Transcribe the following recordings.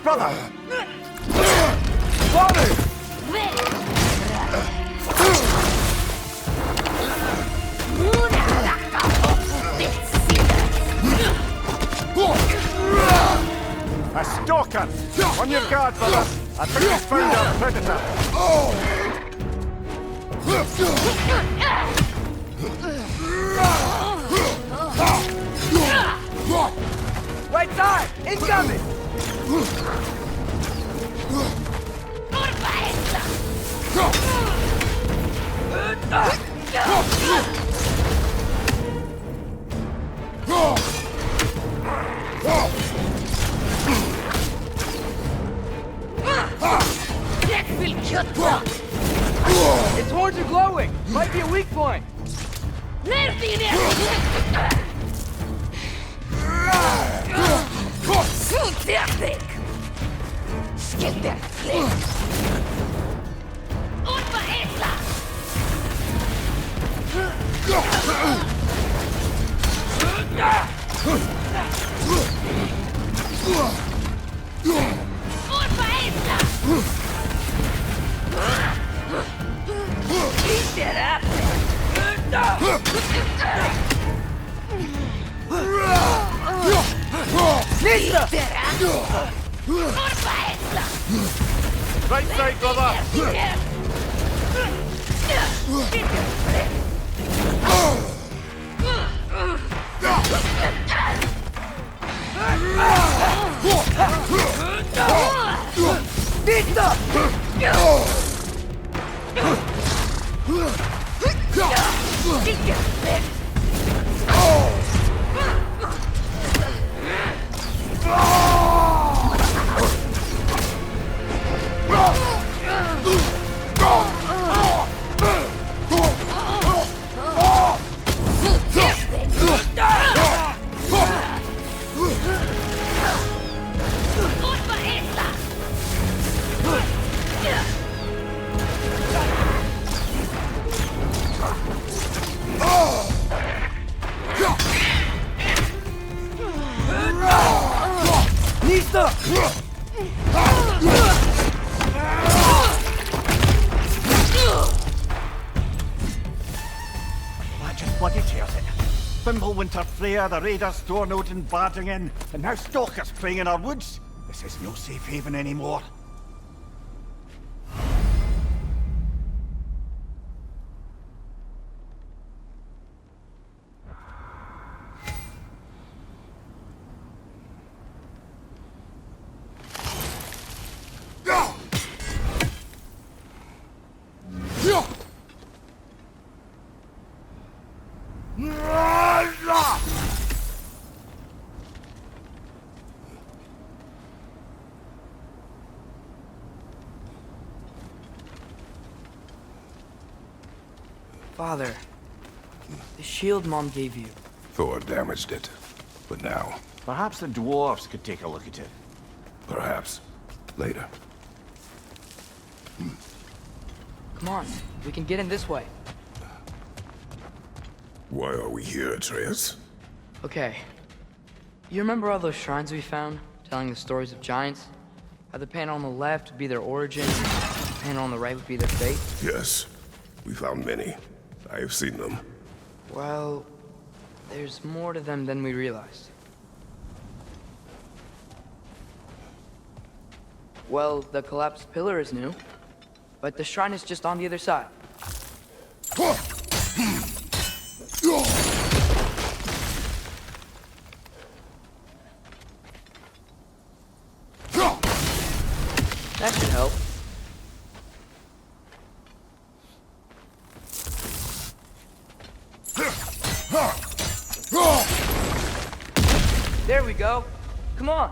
brother! Father! A stalker! On your guard, brother! Atreus found our predator! Right side! Incoming! Its horns are glowing! Might be a weak point! Right side, brother! That just bloody tears it. Fimbulwinter, Freya, the raiders, Stornodin barging in, and now stalkers preying in our woods. This is no safe haven anymore. Father, the shield Mom gave you. Thor damaged it. But now, Perhaps the dwarves could take a look at it. perhaps, later. Come on, we can get in this way. Why are we here, Atreus? Okay. You remember all those shrines we found, telling the stories of giants? How the panel on the left would be their origin, the panel on the right would be their fate? Yes, we found many. I have seen them. Well, there's more to them than we realized. Well, the collapsed pillar is new, but the shrine is just on the other side. That should help. There we go. Come on.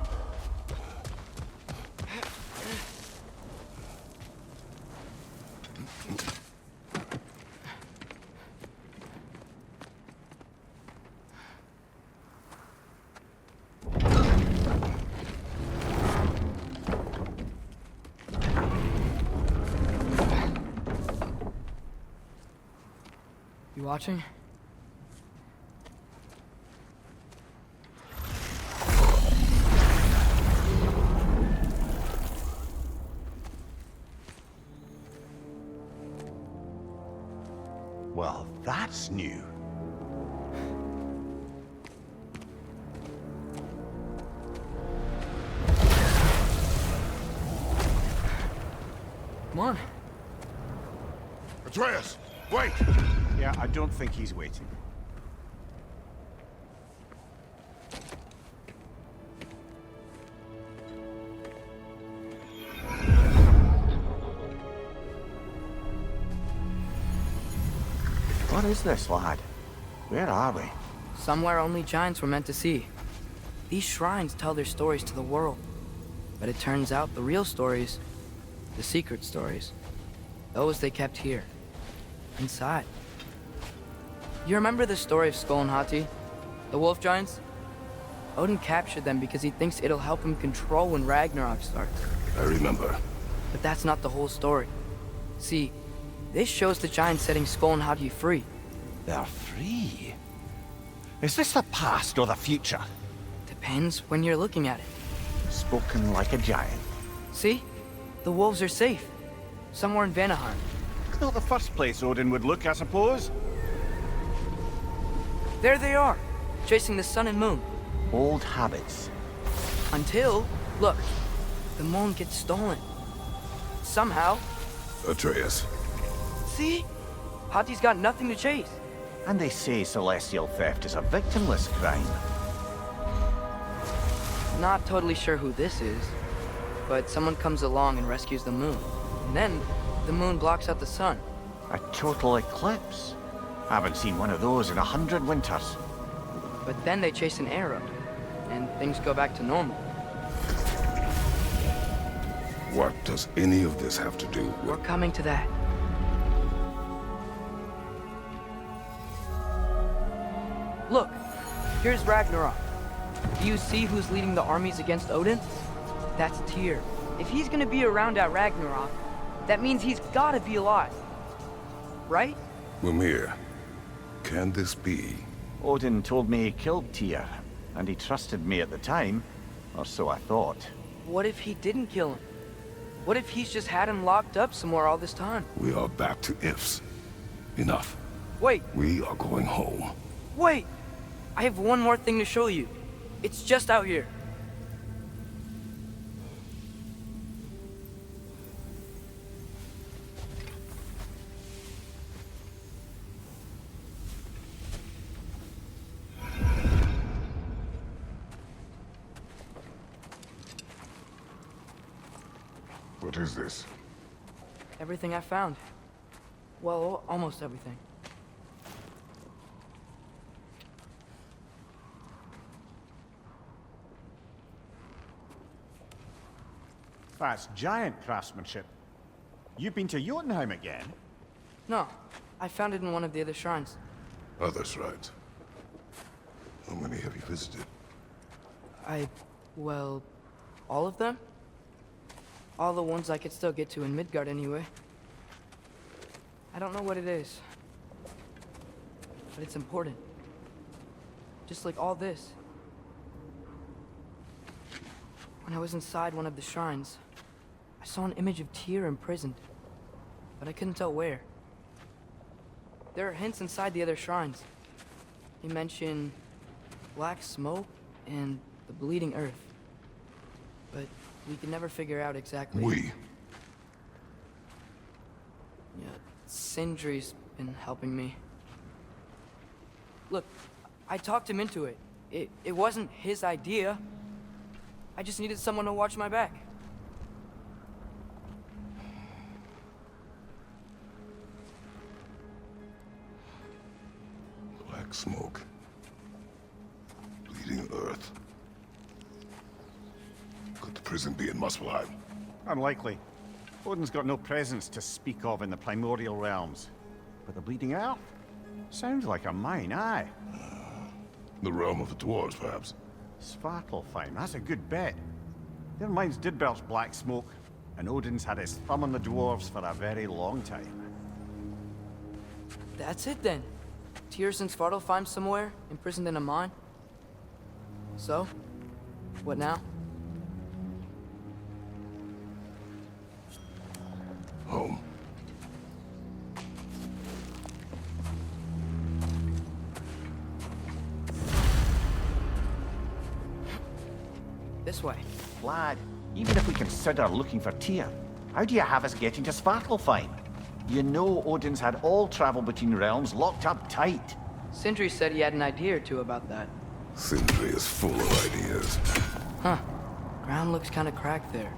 You watching? That's new. Come on. Atreus, wait! Yeah, I don't think he's waiting. What is this, lad? Where are we? Somewhere only giants were meant to see. These shrines tell their stories to the world. But it turns out the real stories, the secret stories, those they kept here, inside. You remember the story of Skull and Hati, the wolf giants? Odin captured them because he thinks it'll help him control when Ragnarok starts. I remember. But that's not the whole story. See, this shows the giants setting Skull and Hati free. They're free. Is this the past or the future? Depends when you're looking at it. Spoken like a giant. See? The wolves are safe. Somewhere in Vanaheim. Not the first place Odin would look, I suppose. There they are, chasing the sun and moon. Old habits. Until, look, the moon gets stolen. Somehow. Atreus. See? Hati's got nothing to chase. And they say celestial theft is a victimless crime. Not totally sure who this is, but someone comes along and rescues the moon. And then, the moon blocks out the sun. A total eclipse. Haven't seen one of those in 100 winters. But then they chase an arrow, and things go back to normal. What does any of this have to do We're with... coming to that. Look, here's Ragnarok. Do you see who's leading the armies against Odin? That's Tyr. If he's gonna be around at Ragnarok, that means he's gotta be alive. Right? Mimir, can this be? Odin told me he killed Tyr, and he trusted me at the time, or so I thought. What if he didn't kill him? What if he's just had him locked up somewhere all this time? We are back to ifs. Enough. Wait, We are going home. wait! I have one more thing to show you. It's just out here. What is this? Everything I found. Well, almost everything. That's giant craftsmanship. You've been to Jotunheim again? No, I found it in one of the other shrines. Other shrines. How many have you visited? Well, all of them? All the ones I could still get to in Midgard anyway. I don't know what it is, but it's important. Just like all this. When I was inside one of the shrines, I saw an image of Tyr imprisoned, but I couldn't tell where. There are hints inside the other shrines. They mention black smoke and the bleeding earth, but we can never figure out exactly. We. Yeah, Sindri's been helping me. Look, I talked him into it. It wasn't his idea. I just needed someone to watch my back. Black smoke. Bleeding earth. Could the prison be in Muspelheim? Unlikely. Odin's got no presence to speak of in the primordial realms. But the Bleeding Earth? Sounds like a mine, aye. The realm of the dwarves, perhaps. Svartalfheim, that's a good bet. Their mines did belch black smoke, and Odin's had his thumb on the dwarves for a very long time. That's it then. Tyr's in Svartalfheim somewhere, imprisoned in a mine. So, what now? Home. This way. Lad, even if we consider looking for Tyr, how do you have us getting to Svartalfheim? You know Odin's had all travel between realms locked up tight. Sindri said he had an idea or two about that. Sindri is full of ideas. Huh. Ground looks kind of cracked there.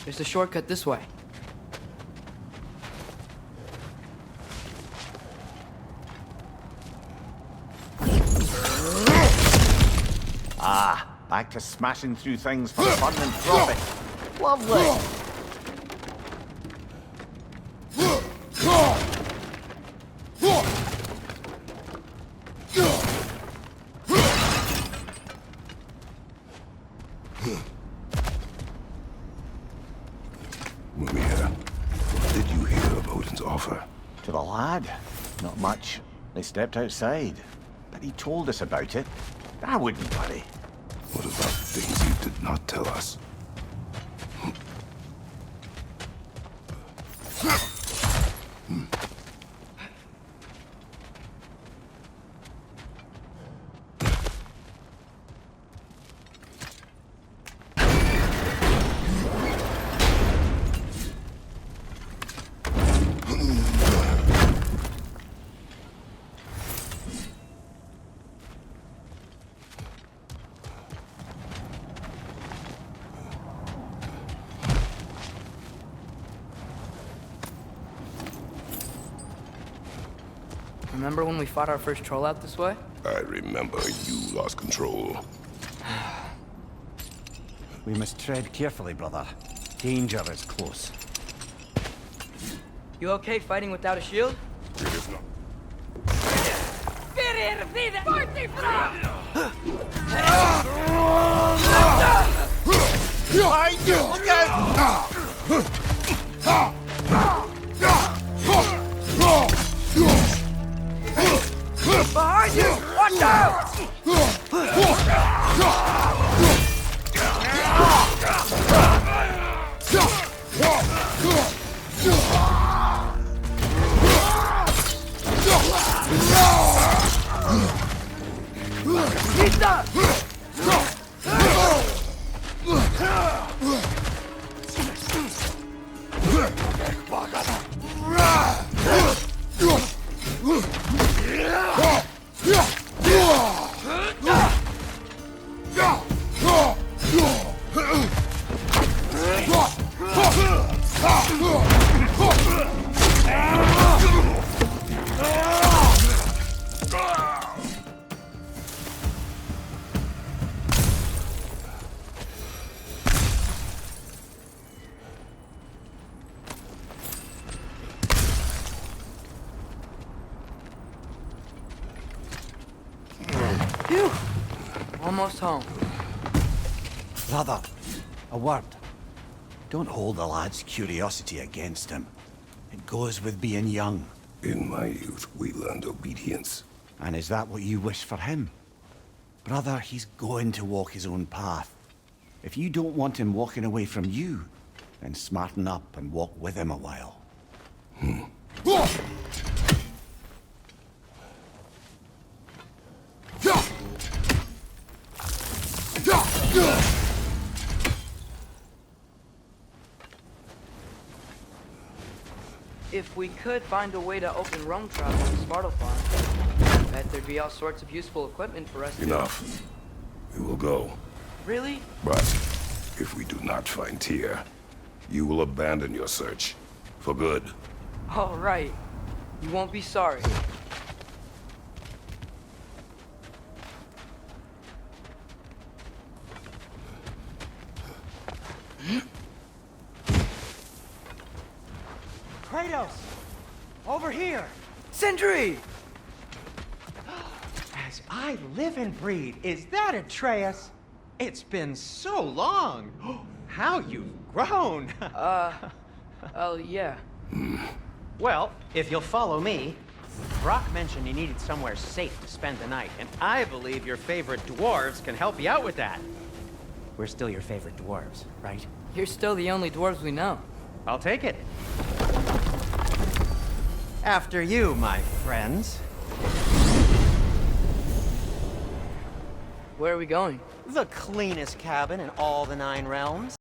There's a shortcut this way. Ah, back to smashing through things for fun and profit. Lovely. Mimir, what did you hear of Odin's offer? To the lad? Not much. They stepped outside. But he told us about it. I wouldn't worry. What about things he did not tell us? Remember when we fought our first troll out this way? I remember you lost control. We must tread carefully, brother. Danger is close. You okay fighting without a shield? It is not. Behind you! Watch out! Phew! Almost home. Brother, a word. Don't hold the lad's curiosity against him. It goes with being young. In my youth, we learned obedience. And is that what you wish for him? Brother, he's going to walk his own path. If you don't want him walking away from you, then smarten up and walk with him a while. If we could find a way to open roam travel to Svartalfheim, I bet there'd be all sorts of useful equipment for us Enough. We will go. Really? But if we do not find Tyr, you will abandon your search. For good. All right. You won't be sorry. Kratos! Over here! Sindri! As I live and breathe, is that Atreus? It's been so long! How you've grown! Oh, yeah. Well, if you'll follow me, Brock mentioned you needed somewhere safe to spend the night, and I believe your favorite dwarves can help you out with that. We're still your favorite dwarves, right? You're still the only dwarves we know. I'll take it. After you, my friends. Where are we going? The cleanest cabin in all the 9 realms.